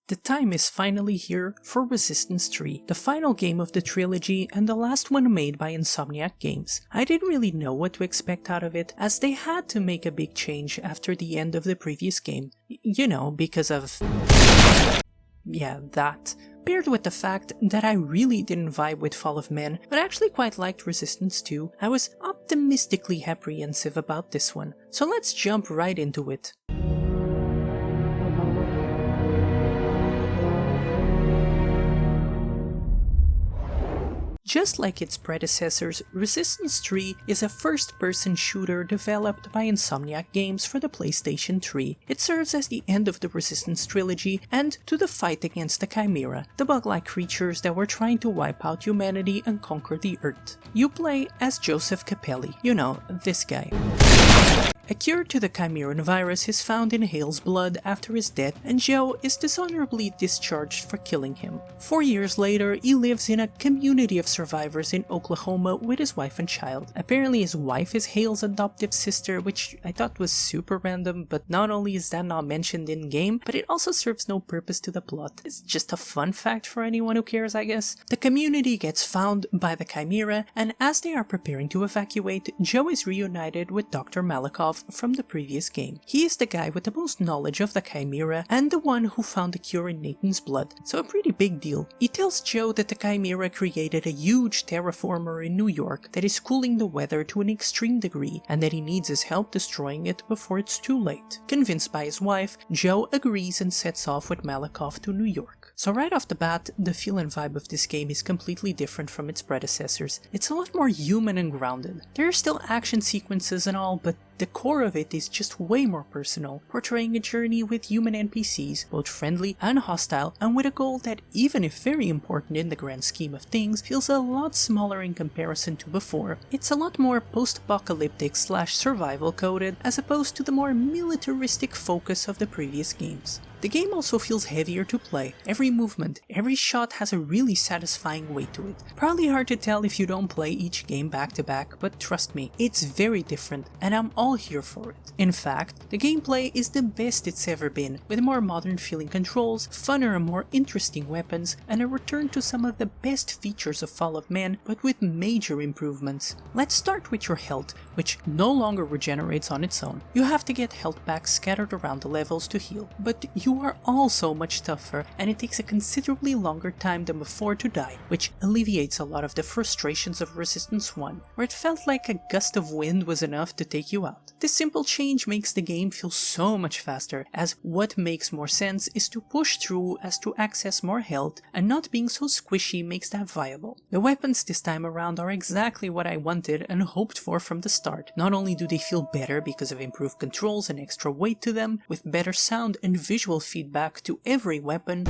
The time is finally here for Resistance 3, the final game of the trilogy and the last one made by Insomniac Games. I didn't really know what to expect out of it, as they had to make a big change after the end of the previous game. You know, because of... yeah, that. Paired with the fact that I really didn't vibe with Fall of Men, but actually quite liked Resistance 2, I was optimistically apprehensive about this one. So let's jump right into it. Just like its predecessors, Resistance 3 is a first-person shooter developed by Insomniac Games for the PlayStation 3. It serves as the end of the Resistance trilogy and to the fight against the Chimera, the bug-like creatures that were trying to wipe out humanity and conquer the Earth. You play as Joseph Capelli, you know, this guy. A cure to the Chimeran virus is found in Hale's blood after his death, and Joe is dishonorably discharged for killing him. 4 years later, he lives in a community of survivors in Oklahoma with his wife and child. Apparently his wife is Hale's adoptive sister, which I thought was super random, but not only is that not mentioned in-game, but it also serves no purpose to the plot. It's just a fun fact for anyone who cares, I guess. The community gets found by the Chimera, and as they are preparing to evacuate, Joe is reunited with Dr. Malikov from the previous game. He is the guy with the most knowledge of the Chimera and the one who found the cure in Nathan's blood, so a pretty big deal. He tells Joe that the Chimera created a huge terraformer in New York that is cooling the weather to an extreme degree and that he needs his help destroying it before it's too late. Convinced by his wife, Joe agrees and sets off with Malikov to New York. So right off the bat, the feel and vibe of this game is completely different from its predecessors. It's a lot more human and grounded. There are still action sequences and all, but the core of it is just way more personal, portraying a journey with human NPCs, both friendly and hostile, and with a goal that, even if very important in the grand scheme of things, feels a lot smaller in comparison to before. It's a lot more post-apocalyptic / survival coded, as opposed to the more militaristic focus of the previous games. The game also feels heavier to play. Every movement, every shot has a really satisfying weight to it. Probably hard to tell if you don't play each game back to back, but trust me, it's very different and I'm all here for it. In fact, the gameplay is the best it's ever been, with more modern feeling controls, funner and more interesting weapons, and a return to some of the best features of Fall of Man, but with major improvements. Let's start with your health, which no longer regenerates on its own. You have to get health packs scattered around the levels to heal, but you are also much tougher and it takes a considerably longer time than before to die, which alleviates a lot of the frustrations of Resistance 1, where it felt like a gust of wind was enough to take you out. This simple change makes the game feel so much faster, as what makes more sense is to push through as to access more health, and not being so squishy makes that viable. The weapons this time around are exactly what I wanted and hoped for from the start. Not only do they feel better because of improved controls and extra weight to them, with better sound and visual feedback to every weapon,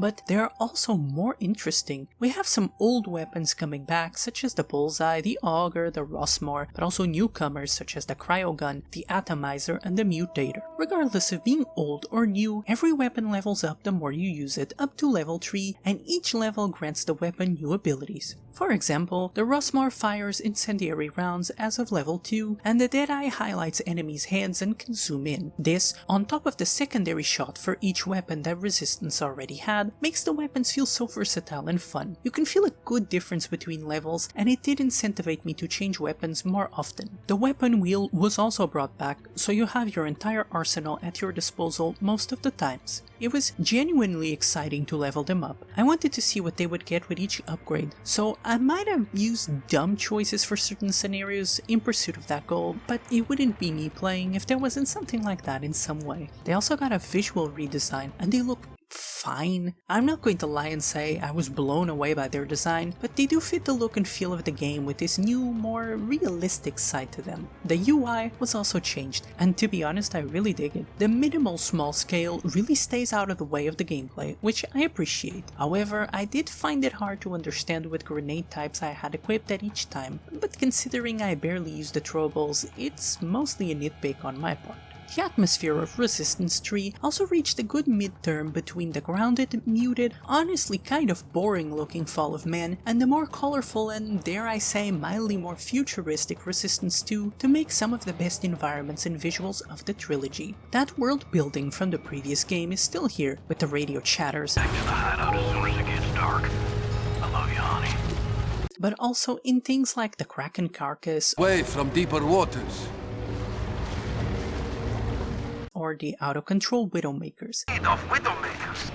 but they are also more interesting. We have some old weapons coming back, such as the Bullseye, the Auger, the Rossmore, but also newcomers such as the Cryogun, the Atomizer, and the Mutator. Regardless of being old or new, every weapon levels up the more you use it, up to level 3, and each level grants the weapon new abilities. For example, the Rossmore fires incendiary rounds as of level 2, and the Deadeye highlights enemies' heads and can zoom in. This, on top of the secondary shot for each weapon that Resistance already had, makes the weapons feel so versatile and fun. You can feel a good difference between levels, and it did incentivize me to change weapons more often. The weapon wheel was also brought back, so you have your entire arsenal at your disposal most of the times. It was genuinely exciting to level them up. I wanted to see what they would get with each upgrade, so I might have used dumb choices for certain scenarios in pursuit of that goal, but it wouldn't be me playing if there wasn't something like that in some way. They also got a visual redesign, and they look fine. I'm not going to lie and say I was blown away by their design, but they do fit the look and feel of the game with this new, more realistic side to them. The UI was also changed, and to be honest, I really dig it. The minimal small scale really stays out of the way of the gameplay, which I appreciate. However, I did find it hard to understand what grenade types I had equipped at each time, but considering I barely use the throwables, it's mostly a nitpick on my part. The atmosphere of Resistance 3 also reached a good midterm between the grounded, muted, honestly kind of boring looking Fall of Man and the more colorful and, dare I say, mildly more futuristic Resistance 2 to make some of the best environments and visuals of the trilogy. That world building from the previous game is still here, with the radio chatters, Back to the hideout as soon as it gets dark. I love you, honey. but also in things like the Kraken carcass Away from deeper waters. or the out-of-control Widowmakers. Of Widowmakers.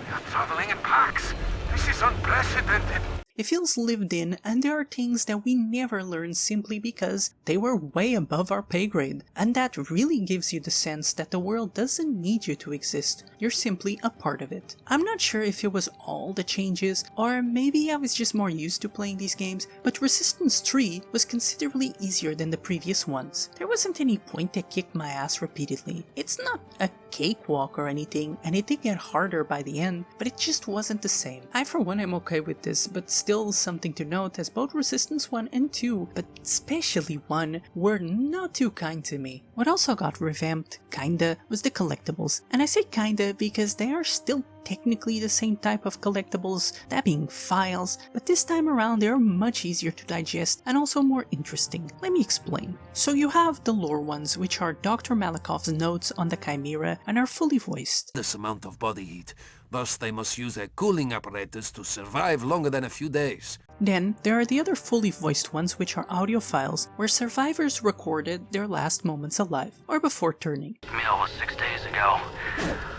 We are traveling in packs. This is unprecedented. It feels lived in, and there are things that we never learned simply because they were way above our pay grade, and that really gives you the sense that the world doesn't need you to exist, you're simply a part of it. I'm not sure if it was all the changes, or maybe I was just more used to playing these games, but Resistance 3 was considerably easier than the previous ones. There wasn't any point that kicked my ass repeatedly. It's not a cakewalk or anything, and it did get harder by the end, but it just wasn't the same. I for one am okay with this, but still something to note as both Resistance 1 and 2, but especially 1, were not too kind to me. What also got revamped, kinda, was the collectibles, and I say kinda because they are still technically the same type of collectibles, that being files, but this time around they are much easier to digest and also more interesting. Let me explain. So you have the lore ones, which are Dr. Malakoff's notes on the Chimera and are fully voiced. This amount of body heat. Thus they must use a cooling apparatus to survive longer than a few days. Then there are the other fully voiced ones, which are audio files where survivors recorded their last moments alive or before turning. The meal was 6 days ago.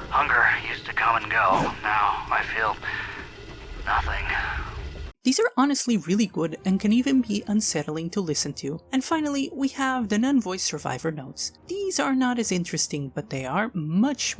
Hunger used to come and go. Now I feel nothing. These are honestly really good and can even be unsettling to listen to. And finally, we have the non-voice survivor notes. These are not as interesting, but they are much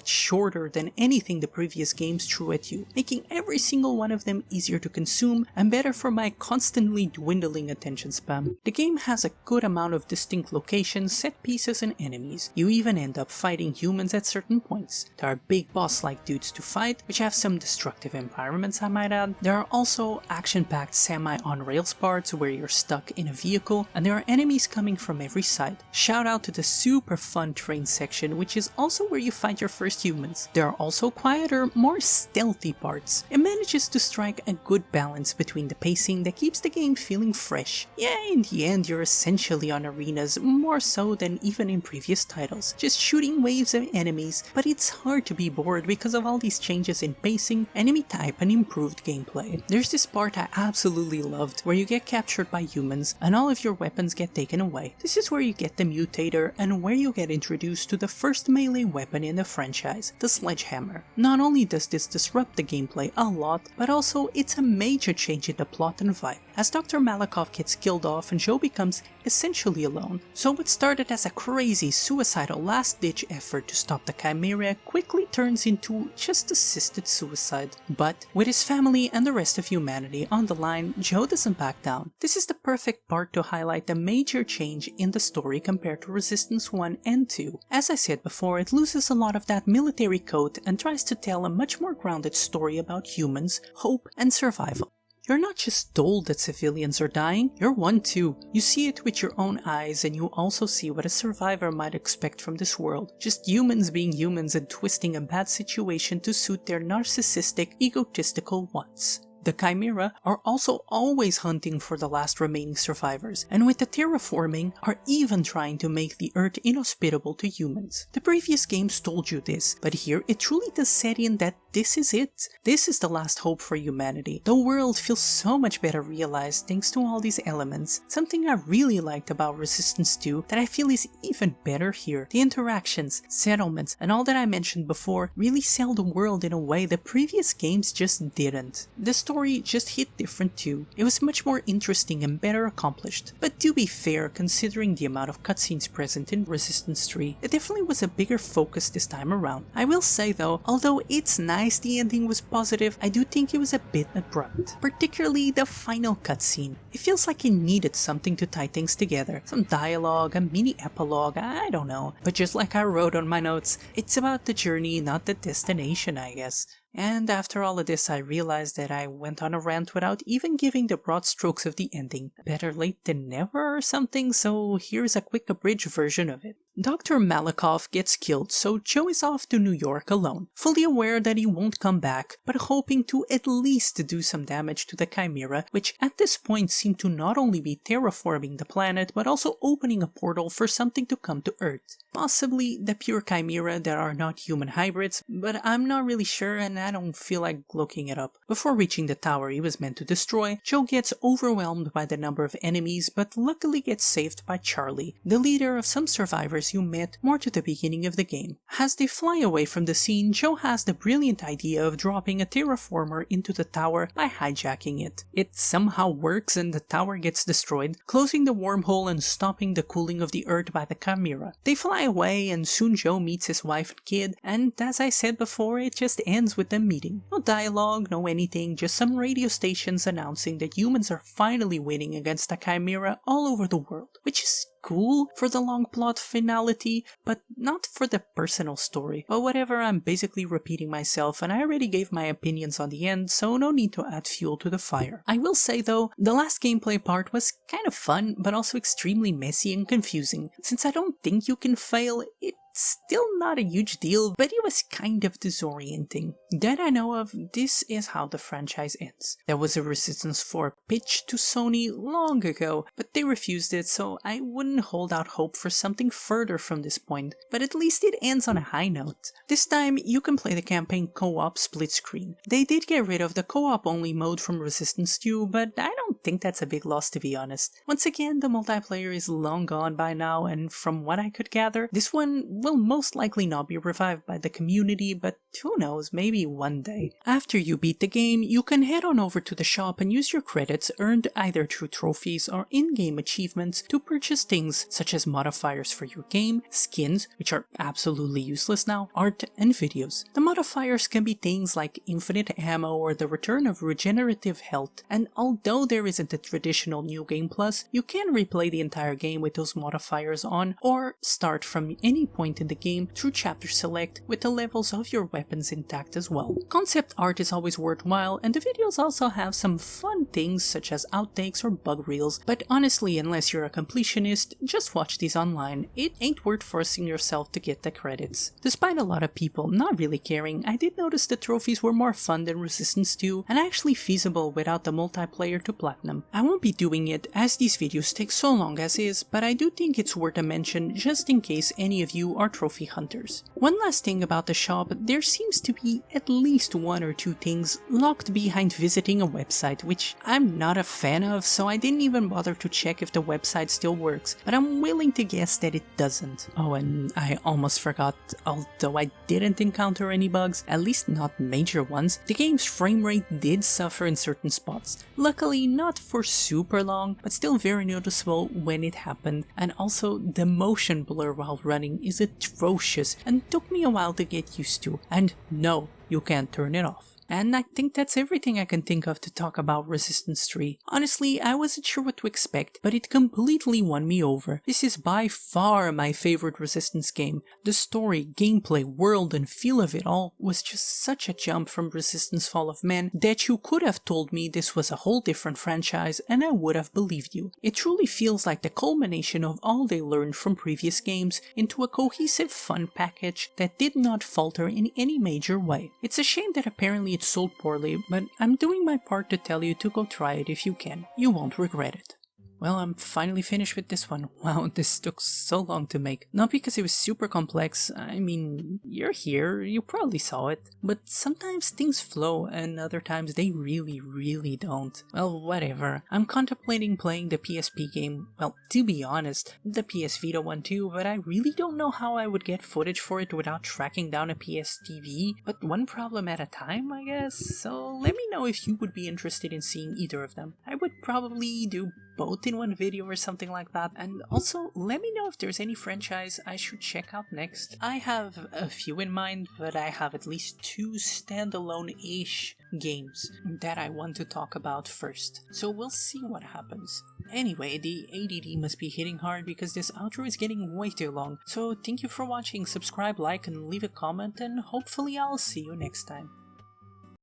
shorter than anything the previous games threw at you, making every single one of them easier to consume and better for my constantly dwindling attention span. The game has a good amount of distinct locations, set pieces, and enemies. You even end up fighting humans at certain points. There are big boss-like dudes to fight, which have some destructive environments, I might add. There are also action-packed semi-on-rails parts where you're stuck in a vehicle, and there are enemies coming from every side. Shout out to the super fun train section, which is also where you fight your first humans. There are also quieter, more stealthy parts. It manages to strike a good balance between the pacing that keeps the game feeling fresh. Yeah, in the end you're essentially on arenas, more so than even in previous titles, just shooting waves of enemies, but it's hard to be bored because of all these changes in pacing, enemy type, and improved gameplay. There's this part I absolutely loved, where you get captured by humans and all of your weapons get taken away. This is where you get the mutator and where you get introduced to the first melee weapon in the franchise, the sledgehammer. Not only does this disrupt the gameplay a lot, but also it's a major change in the plot and vibe, as Dr. Malakoff gets killed off and Joe becomes essentially alone. So what started as a crazy suicidal last-ditch effort to stop the Chimera quickly turns into just assisted suicide. But with his family and the rest of humanity on the line, Joe doesn't back down. This is the perfect part to highlight the major change in the story compared to Resistance 1 and 2. As I said before, it loses a lot of that military coat and tries to tell a much more grounded story about humans, hope, and survival. You're not just told that civilians are dying, you're one too. You see it with your own eyes, and you also see what a survivor might expect from this world. Just humans being humans and twisting a bad situation to suit their narcissistic, egotistical wants. The Chimera are also always hunting for the last remaining survivors, and with the terraforming, are even trying to make the Earth inhospitable to humans. The previous games told you this, but here it truly does set in that this is it. This is the last hope for humanity. The world feels so much better realized thanks to all these elements. Something I really liked about Resistance 2 that I feel is even better here. The interactions, settlements, and all that I mentioned before really sell the world in a way the previous games just didn't. The story just hit different too. It was much more interesting and better accomplished. But to be fair, considering the amount of cutscenes present in Resistance 3, it definitely was a bigger focus this time around. I will say though, although it's nice the ending was positive, I do think it was a bit abrupt. Particularly the final cutscene. It feels like it needed something to tie things together. Some dialogue, a mini epilogue, I don't know. But just like I wrote on my notes, it's about the journey, not the destination, I guess. And after all of this, I realized that I went on a rant without even giving the broad strokes of the ending. Better late than never or something, so here's a quick abridged version of it. Dr. Malakoff gets killed, so Joe is off to New York alone, fully aware that he won't come back, but hoping to at least do some damage to the Chimera, which at this point seemed to not only be terraforming the planet, but also opening a portal for something to come to Earth. Possibly the pure Chimera that are not human hybrids, but I'm not really sure and I don't feel like looking it up. Before reaching the tower he was meant to destroy, Joe gets overwhelmed by the number of enemies, but luckily gets saved by Charlie, the leader of some survivors you met more to the beginning of the game. As they fly away from the scene, Joe has the brilliant idea of dropping a terraformer into the tower by hijacking it. It somehow works and the tower gets destroyed, closing the wormhole and stopping the cooling of the Earth by the Chimera. They fly away and soon Joe meets his wife and kid, and as I said before, it just ends with them meeting. No dialogue, no anything, just some radio stations announcing that humans are finally winning against the Chimera all over the world, which is cool for the long plot finality, but not for the personal story. But whatever, I'm basically repeating myself and I already gave my opinions on the end, so no need to add fuel to the fire. I will say though, the last gameplay part was kind of fun, but also extremely messy and confusing. Since I don't think you can fail, it's still not a huge deal, but it was kind of disorienting. That I know of, this is how the franchise ends. There was a Resistance 4 pitch to Sony long ago, but they refused it, so I wouldn't hold out hope for something further from this point, but at least it ends on a high note. This time, you can play the campaign co-op split screen. They did get rid of the co-op only mode from Resistance 2, but I don't think that's a big loss to be honest. Once again, the multiplayer is long gone by now, and from what I could gather, this one will most likely not be revived by the community, but who knows, maybe one day. After you beat the game, you can head on over to the shop and use your credits earned either through trophies or in-game achievements to purchase things such as modifiers for your game, skins, which are absolutely useless now, art, and videos. The modifiers can be things like infinite ammo or the return of regenerative health, and although there isn't a traditional New Game Plus, you can replay the entire game with those modifiers on, or start from any point in the game through chapter select with the levels of your weapons intact as well. Concept art is always worthwhile, and the videos also have some fun things such as outtakes or bug reels, but honestly, unless you're a completionist, just watch these online. It ain't worth forcing yourself to get the credits. Despite a lot of people not really caring, I did notice the trophies were more fun than Resistance 2 and actually feasible without the multiplayer to platinum. I won't be doing it as these videos take so long as is, but I do think it's worth a mention just in case any of you are trophy hunters. One last thing about the shop, there seems to be at least one or two things locked behind visiting a website, which I'm not a fan of, so I didn't even bother to check if the website still works, but I'm willing to guess that it doesn't. Oh, and I almost forgot, although I didn't encounter any bugs, at least not major ones, the game's frame rate did suffer in certain spots. Luckily not for super long, but still very noticeable when it happened, and also the motion blur while running is atrocious and took me a while to get used to, and no, you can't turn it off. And I think that's everything I can think of to talk about Resistance 3. Honestly, I wasn't sure what to expect, but it completely won me over. This is by far my favorite Resistance game. The story, gameplay, world, and feel of it all was just such a jump from Resistance Fall of Man that you could have told me this was a whole different franchise and I would have believed you. It truly feels like the culmination of all they learned from previous games into a cohesive fun package that did not falter in any major way. It's a shame that apparently it sold poorly, but I'm doing my part to tell you to go try it if you can. You won't regret it. Well, I'm finally finished with this one. Wow, this took so long to make. Not because it was super complex, I mean, you're here, you probably saw it. But sometimes things flow and other times they really don't. Well, whatever. I'm contemplating playing the PSP game, well, to be honest, the PS Vita one too, but I really don't know how I would get footage for it without tracking down a PS TV, but one problem at a time, I guess. So let me know if you would be interested in seeing either of them. I would probably do both in one video or something like that, and also let me know if there's any franchise I should check out next. I have a few in mind, but I have at least 2 standalone-ish games that I want to talk about first, so we'll see what happens. Anyway, the ADD must be hitting hard because this outro is getting way too long, so thank you for watching, subscribe, like, and leave a comment, and hopefully I'll see you next time.